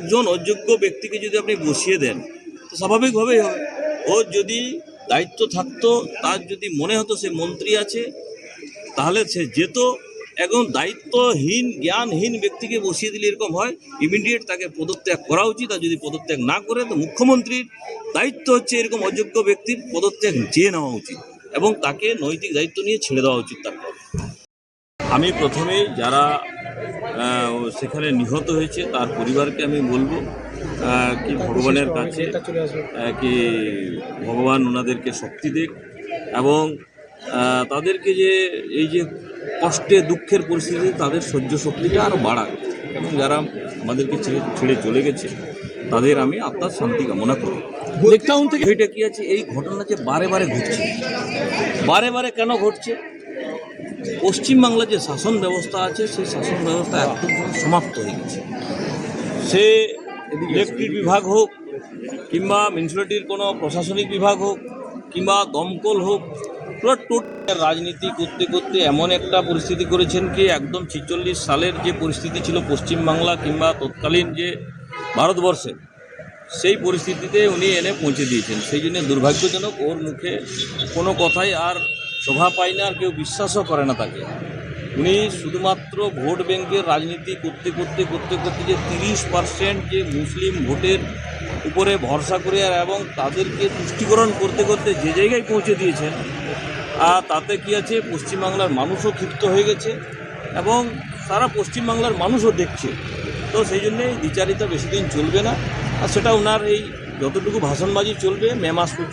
একজন অযোগ্য ব্যক্তিকে যদি আপনি বসিয়ে দেন তো স্বাভাবিকভাবেই হবে। ওর যদি দায়িত্ব থাকতো, তার যদি মনে হতো সে মন্ত্রী আছে, তাহলে সে যেত। একদম দায়িত্বহীন জ্ঞানহীন ব্যক্তিকে বসিয়ে দিলে এরকম হয়, ইমিডিয়েট তাকে পদত্যাগ করা উচিত। আর যদি পদত্যাগ না করে তো মুখ্যমন্ত্রীর দায়িত্ব হচ্ছে এরকম অযোগ্য ব্যক্তির পদত্যাগ চেয়ে নেওয়া উচিত এবং তাকে নৈতিক দায়িত্ব নিয়ে ছেড়ে দেওয়া উচিত। তারপর আমি প্রথমেই যারা সেখানে নিহত হয়েছে তার পরিবারকে আমি বলবো কি ভগবানের কাছে কি ভগবান ওনাদেরকে শক্তি দিক এবং তাদেরকে যে এই যে কষ্টে দুঃখের পরিস্থিতি তাদের সহ্য শক্তিটা আরও বাড়াক এবং যারা আমাদেরকে ছেড়ে চলে গেছে তাদের আমি আত্মার শান্তি কামনা করি। এটা কি আছে, এই ঘটনা যে বারে বারে ঘটছে, বারে বারে কেন ঘটছে? পশ্চিমবাংলার যে শাসন ব্যবস্থা আছে সেই শাসন ব্যবস্থা একদম সমাপ্ত হয়ে গেছে। সে ইলেকট্রিক বিভাগ হোক কিংবা মিউনিসিপ্যালিটির কোনো প্রশাসনিক বিভাগ হোক কিংবা দমকল হোক, পুরো টোটাল রাজনীতি করতে করতে এমন একটা পরিস্থিতি করেছেন কি একদম 46 সালের যে পরিস্থিতি ছিল পশ্চিমবাংলা কিংবা তৎকালীন যে ভারতবর্ষে, সেই পরিস্থিতিতে উনি এনে পৌঁছে দিয়েছেন। সেই জন্য দুর্ভাগ্যজনক, ওর মুখে কোনো কথাই আর শোভা পায় না, আর কেউ বিশ্বাসও করে না তাকে। উনি শুধুমাত্র ভোট ব্যাংকের রাজনীতি করতে করতে করতে করতে যে 30% যে মুসলিম ভোটের উপরে ভরসা করে আর এবং তাদেরকে তুষ্টিকরণ করতে করতে যে জায়গায় পৌঁছে দিয়েছেন, আর তাতে কি আছে, পশ্চিমবাংলার মানুষও ক্ষিপ্ত হয়ে গেছে এবং সারা পশ্চিমবাংলার মানুষও দেখছে। তো সেই জন্যে দ্বিচারিতা বেশি দিন চলবে না, আর সেটা ওনার এই যতটুকু ভাষণবাজি চলবে মে মাস পর্যন্ত।